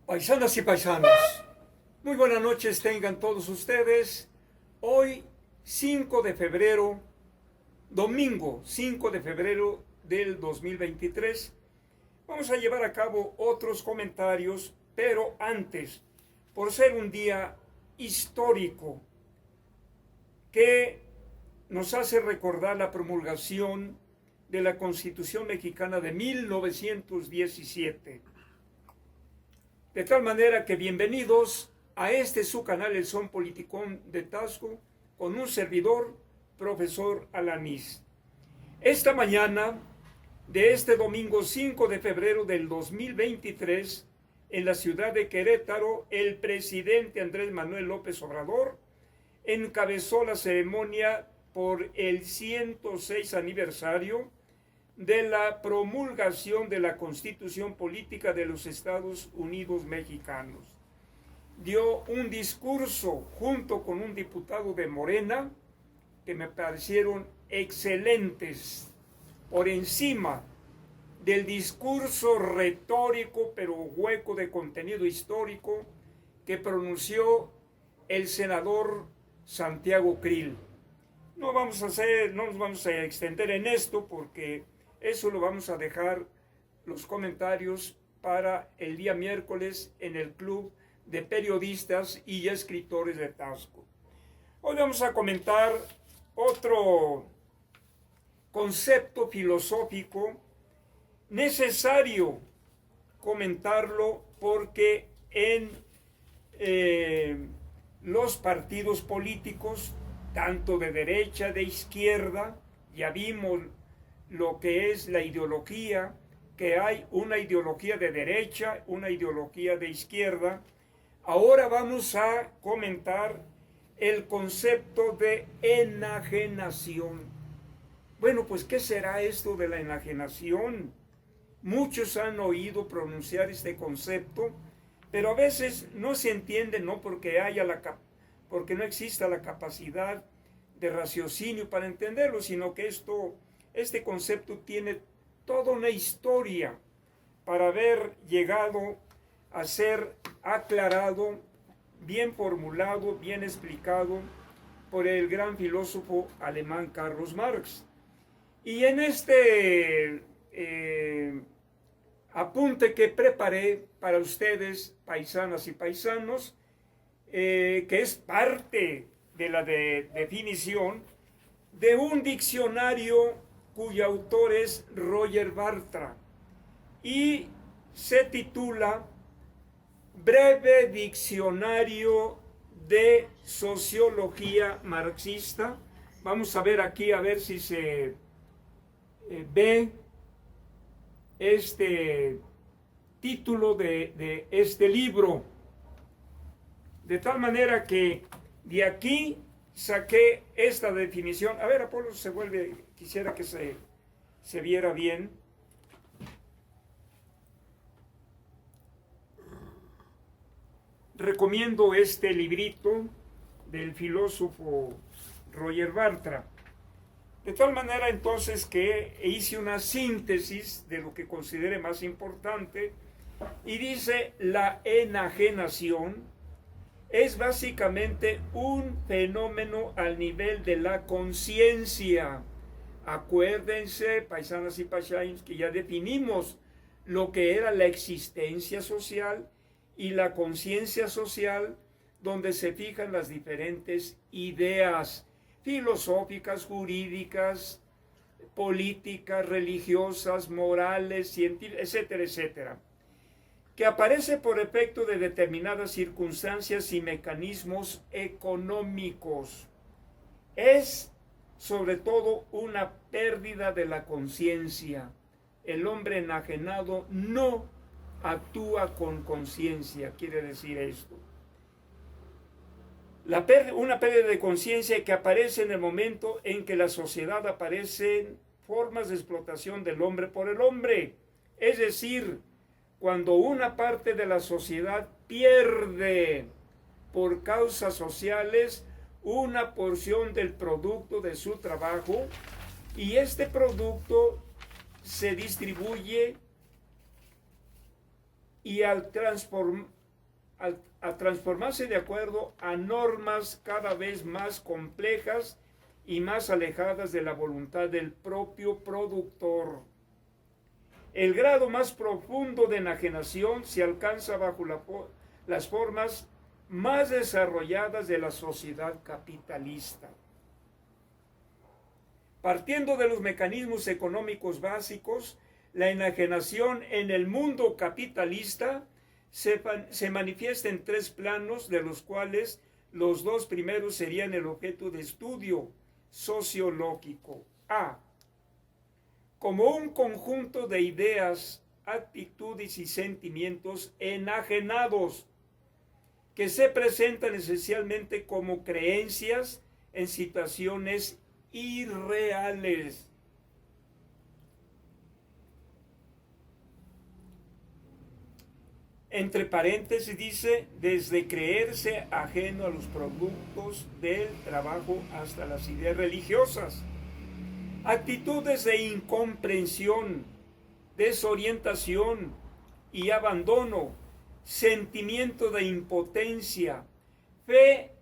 Paisanas y paisanos, muy buenas noches tengan todos ustedes. Hoy, 5 de febrero, domingo 5 de febrero del 2023, vamos a llevar a cabo otros comentarios, pero antes, por ser un día histórico que nos hace recordar la promulgación de la Constitución Mexicana de 1917. De tal manera que bienvenidos a este su canal El Son Politicón de Tasco con un servidor, profesor Alanís. Esta mañana de este domingo 5 de febrero del 2023, en la ciudad de Querétaro, el presidente Andrés Manuel López Obrador encabezó la ceremonia por el 106 aniversario de la promulgación de la Constitución Política de los Estados Unidos Mexicanos. Dio un discurso junto con un diputado de Morena que me parecieron excelentes, por encima del discurso retórico pero hueco de contenido histórico que pronunció el senador Santiago Krill. No nos vamos a extender en esto porque eso lo vamos a dejar los comentarios para el día miércoles en el Club de Periodistas y Escritores de Tasco. Hoy vamos a comentar otro concepto filosófico necesario comentarlo porque en los partidos políticos, tanto de derecha, de izquierda, ya vimos lo que es la ideología, que hay una ideología de derecha, una ideología de izquierda. Ahora vamos a comentar el concepto de enajenación. Bueno, pues, ¿qué será esto de la enajenación? Muchos han oído pronunciar este concepto, pero a veces no se entiende, no porque no exista la capacidad de raciocinio para entenderlo, sino que este concepto tiene toda una historia para haber llegado a ser aclarado, bien formulado, bien explicado por el gran filósofo alemán Carlos Marx. Y en este apunte que preparé para ustedes, paisanas y paisanos, que es parte de la definición de un diccionario cuyo autor es Roger Bartra y se titula Breve Diccionario de Sociología Marxista. Vamos a ver aquí, a ver si se ve este título de este libro. De tal manera que de aquí saqué esta definición. A ver, Apolo, quisiera que se viera bien. Recomiendo este librito del filósofo Roger Bartra. De tal manera entonces que hice una síntesis de lo que considere más importante y dice: la enajenación es básicamente un fenómeno al nivel de la conciencia. Acuérdense, paisanas y paisanos, que ya definimos lo que era la existencia social y la conciencia social, donde se fijan las diferentes ideas filosóficas, jurídicas, políticas, religiosas, morales, científicas, etcétera, etcétera, que aparece por efecto de determinadas circunstancias y mecanismos económicos. Es sobre todo una pérdida de la conciencia. El hombre enajenado no actúa con conciencia, quiere decir esto. Una pérdida de conciencia que aparece en el momento en que la sociedad aparecen formas de explotación del hombre por el hombre. Es decir, cuando una parte de la sociedad pierde por causas sociales una porción del producto de su trabajo y este producto se distribuye y al a transformarse de acuerdo a normas cada vez más complejas y más alejadas de la voluntad del propio productor. El grado más profundo de enajenación se alcanza bajo las formas más desarrolladas de la sociedad capitalista. Partiendo de los mecanismos económicos básicos, la enajenación en el mundo capitalista se manifiesta en tres planos, de los cuales los dos primeros serían el objeto de estudio sociológico. A. Como un conjunto de ideas, actitudes y sentimientos enajenados que se presentan esencialmente como creencias en situaciones irreales. Entre paréntesis dice, desde creerse ajeno a los productos del trabajo hasta las ideas religiosas. Actitudes de incomprensión, desorientación y abandono, sentimiento de impotencia, fe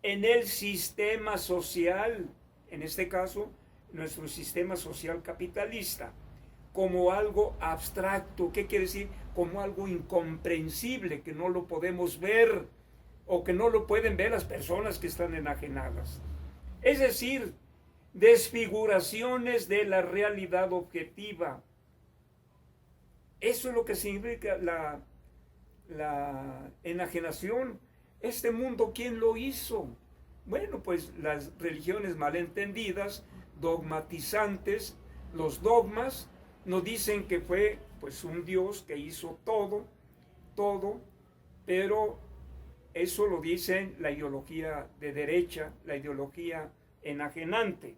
en el sistema social, en este caso, nuestro sistema social capitalista, como algo abstracto. ¿Qué quiere decir? Como algo incomprensible, que no lo podemos ver o que no lo pueden ver las personas que están enajenadas. Es decir, desfiguraciones de la realidad objetiva. Eso es lo que significa la enajenación. Este mundo, ¿quién lo hizo? Bueno, pues las religiones malentendidas, dogmatizantes, los dogmas nos dicen que fue pues un Dios que hizo todo, pero eso lo dicen la ideología de derecha, la ideología enajenante.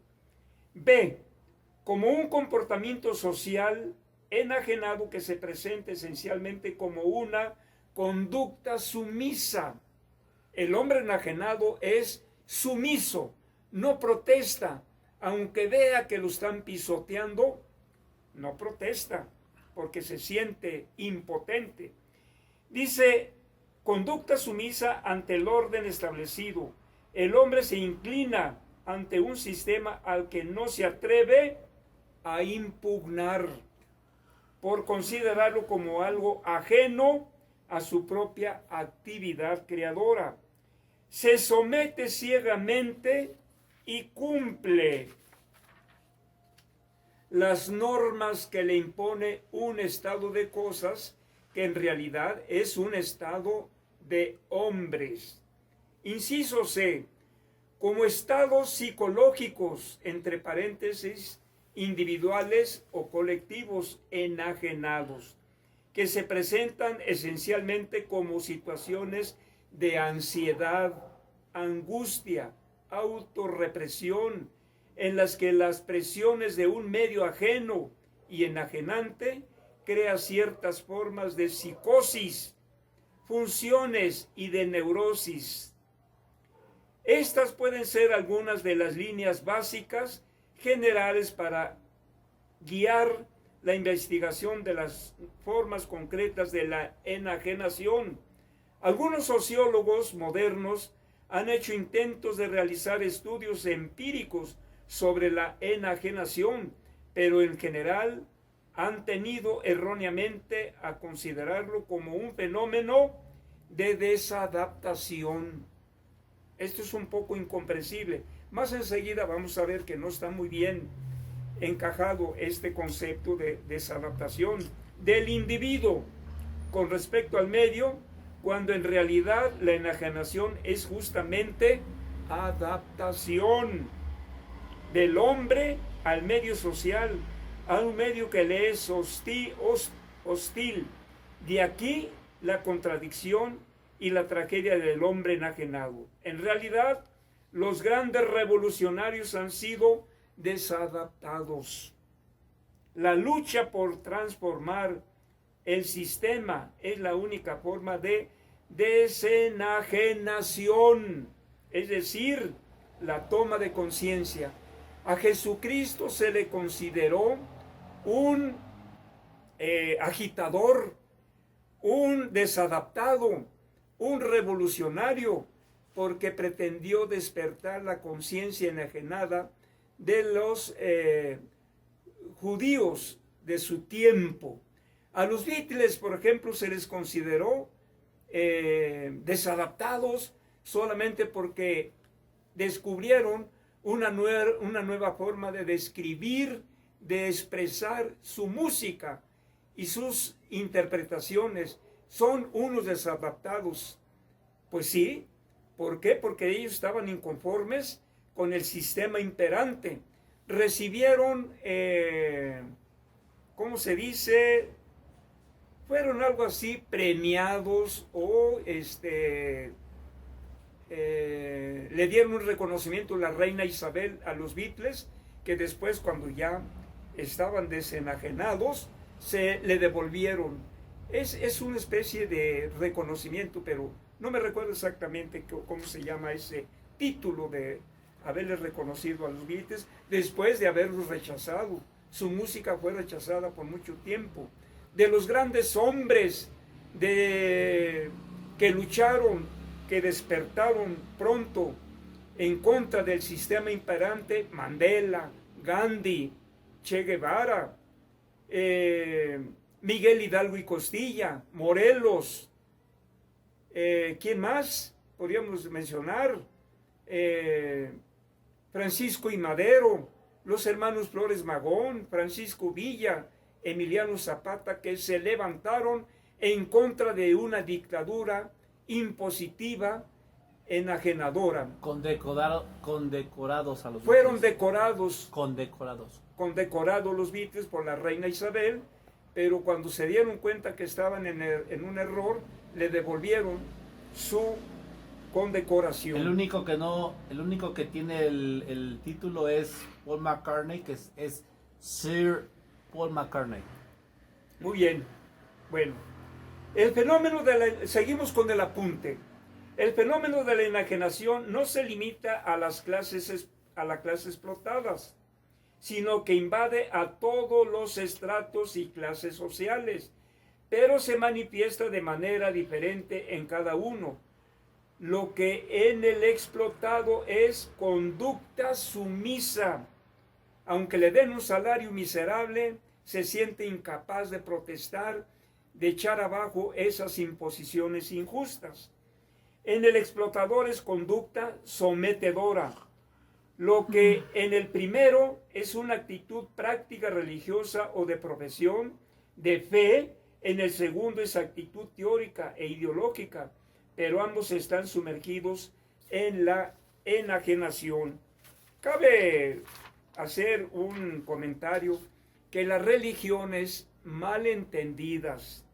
B. Como un comportamiento social enajenado que se presenta esencialmente como una conducta sumisa. El hombre enajenado es sumiso, no protesta, aunque vea que lo están pisoteando, no protesta, porque se siente impotente. Dice, conducta sumisa ante el orden establecido. El hombre se inclina ante un sistema al que no se atreve a impugnar, por considerarlo como algo ajeno a su propia actividad creadora. Se somete ciegamente y cumple las normas que le impone un estado de cosas que en realidad es un estado de hombres. Inciso C. Como estados psicológicos, entre paréntesis, individuales o colectivos enajenados, que se presentan esencialmente como situaciones de ansiedad, angustia, autorrepresión, en las que las presiones de un medio ajeno y enajenante crea ciertas formas de psicosis, funciones y de neurosis. Estas pueden ser algunas de las líneas básicas generales para guiar la investigación de las formas concretas de la enajenación. Algunos sociólogos modernos han hecho intentos de realizar estudios empíricos sobre la enajenación, pero en general han tendido erróneamente a considerarlo como un fenómeno de desadaptación. Esto es un poco incomprensible. Más enseguida vamos a ver que no está muy bien encajado este concepto de desadaptación del individuo con respecto al medio, cuando en realidad la enajenación es justamente adaptación del hombre al medio social, a un medio que le es hostil. De aquí la contradicción y la tragedia del hombre enajenado. En realidad, los grandes revolucionarios han sido desadaptados. La lucha por transformar el sistema es la única forma de desenajenación, es decir, la toma de conciencia. A Jesucristo se le consideró un agitador, un desadaptado, un revolucionario, porque pretendió despertar la conciencia enajenada de los judíos de su tiempo. A los Beatles, por ejemplo, se les consideró desadaptados solamente porque descubrieron una nueva forma de describir, de expresar su música y sus interpretaciones. Son unos desadaptados. Pues sí, ¿por qué? Porque ellos estaban inconformes con el sistema imperante. Recibieron, ¿cómo se dice? Fueron algo así premiados o le dieron un reconocimiento a la reina Isabel a los Beatles, que después, cuando ya estaban desenajenados, se le devolvieron. Es una especie de reconocimiento, pero no me recuerdo exactamente cómo se llama ese título de haberles reconocido a los Beatles después de haberlos rechazado. Su música fue rechazada por mucho tiempo. De los grandes hombres que lucharon, que despertaron pronto en contra del sistema imperante: Mandela, Gandhi, Che Guevara, Miguel Hidalgo y Costilla, Morelos, ¿quién más podríamos mencionar? Francisco y Madero, los hermanos Flores Magón, Francisco Villa, Emiliano Zapata, que se levantaron en contra de una dictadura impositiva, enajenadora. Condecorados a los Fueron Beatles. decorados. Condecorados los Beatles por la reina Isabel, pero cuando se dieron cuenta que estaban en un error, le devolvieron su condecoración. El único que tiene el título es Paul McCartney, que es Sir Paul McCartney. Muy bien. Bueno, el fenómeno seguimos con el apunte. El fenómeno de la enajenación no se limita a las clases explotadas, sino que invade a todos los estratos y clases sociales, pero se manifiesta de manera diferente en cada uno. Lo que en el explotado es conducta sumisa. Aunque le den un salario miserable, se siente incapaz de protestar, de echar abajo esas imposiciones injustas. En el explotador es conducta sometedora. Lo que en el primero es una actitud práctica religiosa o de profesión, de fe, en el segundo es actitud teórica e ideológica, pero ambos están sumergidos en la enajenación. Cabe hacer un comentario que las religiones mal entendidas,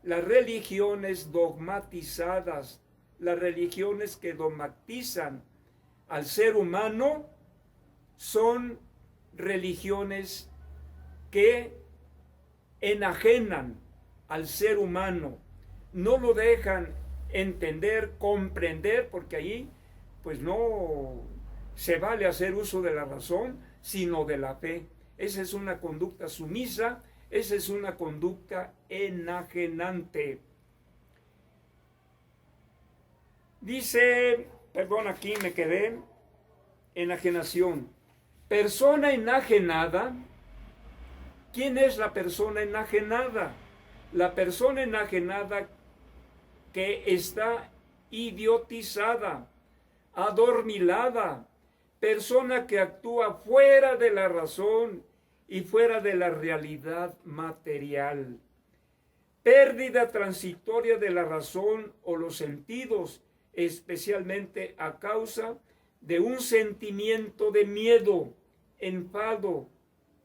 las religiones dogmatizadas, las religiones que dogmatizan al ser humano, son religiones que enajenan al ser humano, no lo dejan entender, comprender, porque ahí pues no se vale hacer uso de la razón, sino de la fe. Esa es una conducta sumisa, esa es una conducta enajenante. Dice, perdón, aquí me quedé, enajenación. Persona enajenada. ¿Quién es la persona enajenada? La persona enajenada que está idiotizada, adormilada, persona que actúa fuera de la razón y fuera de la realidad material. Pérdida transitoria de la razón o los sentidos, especialmente a causa de un sentimiento de miedo, enfado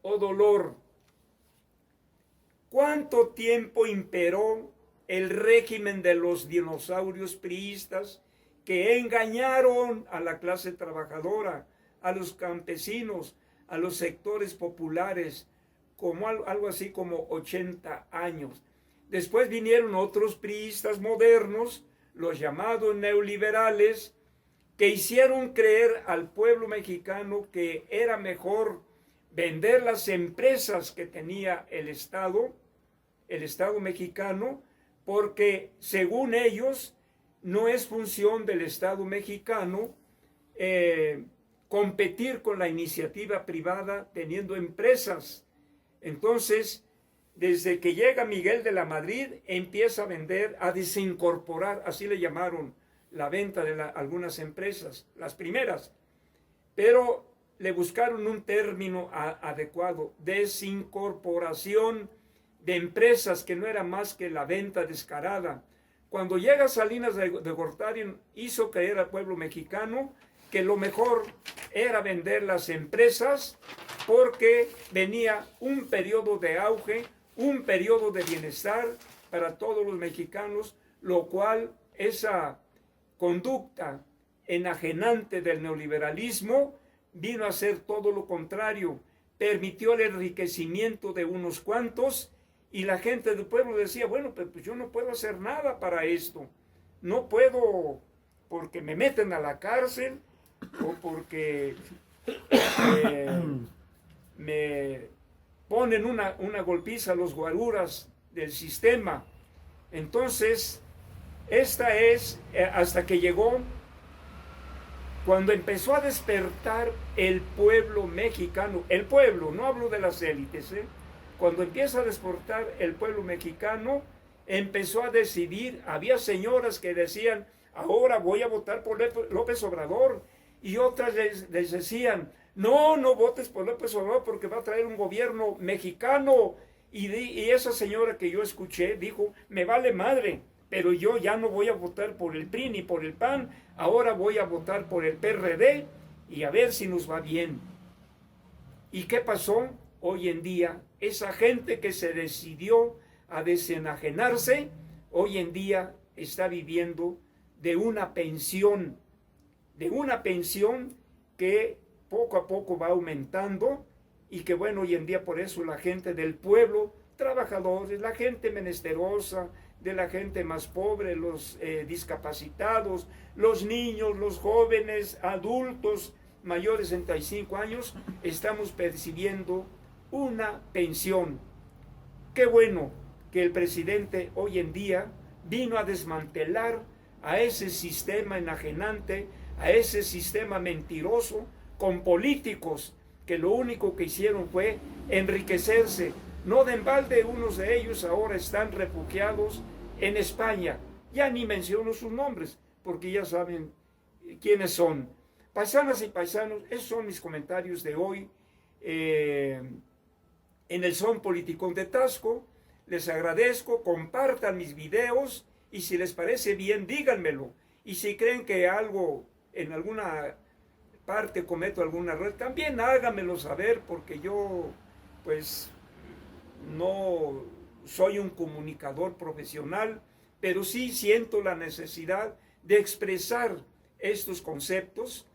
o dolor. ¿Cuánto tiempo imperó el régimen de los dinosaurios priistas que engañaron a la clase trabajadora, a los campesinos, a los sectores populares, como algo así como 80 años? Después vinieron otros priistas modernos, los llamados neoliberales, que hicieron creer al pueblo mexicano que era mejor vender las empresas que tenía el Estado mexicano, porque según ellos no es función del Estado mexicano competir con la iniciativa privada teniendo empresas. Entonces, desde que llega Miguel de la Madrid, empieza a vender, a desincorporar, así le llamaron la venta de algunas empresas, las primeras, pero le buscaron un término adecuado, desincorporación de empresas, que no era más que la venta descarada. Cuando llega Salinas de Gortari, hizo creer al pueblo mexicano que lo mejor era vender las empresas, porque venía un periodo de auge, un periodo de bienestar para todos los mexicanos, lo cual esa conducta enajenante del neoliberalismo vino a ser todo lo contrario, permitió el enriquecimiento de unos cuantos, y la gente del pueblo decía, bueno, pues yo no puedo hacer nada para esto, no puedo porque me meten a la cárcel o porque me ponen una golpiza a los guaruras del sistema. Entonces, esta es hasta que llegó, cuando empezó a despertar el pueblo mexicano, el pueblo, no hablo de las élites, cuando empieza a despertar el pueblo mexicano, empezó a decidir. Había señoras que decían, ahora voy a votar por López Obrador, y otras les decían, no votes por López Obrador porque va a traer un gobierno mexicano. Y esa señora que yo escuché dijo, me vale madre, pero yo ya no voy a votar por el PRI ni por el PAN, ahora voy a votar por el PRD y a ver si nos va bien. ¿Y qué pasó? Hoy en día, esa gente que se decidió a desenajenarse, hoy en día está viviendo de una pensión que poco a poco va aumentando, y que bueno, hoy en día por eso la gente del pueblo, trabajadores, la gente menesterosa, de la gente más pobre, los discapacitados, los niños, los jóvenes, adultos mayores de 65 años, estamos percibiendo una pensión. Qué bueno que el presidente hoy en día vino a desmantelar a ese sistema enajenante, a ese sistema mentiroso, con políticos que lo único que hicieron fue enriquecerse. No de embalde, unos de ellos ahora están refugiados en España. Ya ni menciono sus nombres, porque ya saben quiénes son. Paisanas y paisanos, esos son mis comentarios de hoy en el Son Politicón de Taxco. Les agradezco, compartan mis videos, y si les parece bien, díganmelo. Y si creen que algo, en alguna parte cometo alguna error, también háganmelo saber, porque yo pues no soy un comunicador profesional, pero sí siento la necesidad de expresar estos conceptos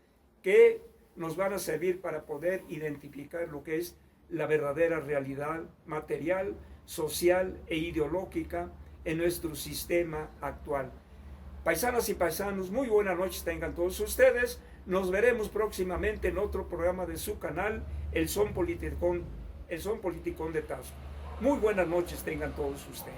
que nos van a servir para poder identificar lo que es la verdadera realidad material, social e ideológica en nuestro sistema actual. Paisanas y paisanos, muy buenas noches tengan todos ustedes. Nos veremos próximamente en otro programa de su canal, el Son Politicón de Taxco. Muy buenas noches tengan todos ustedes.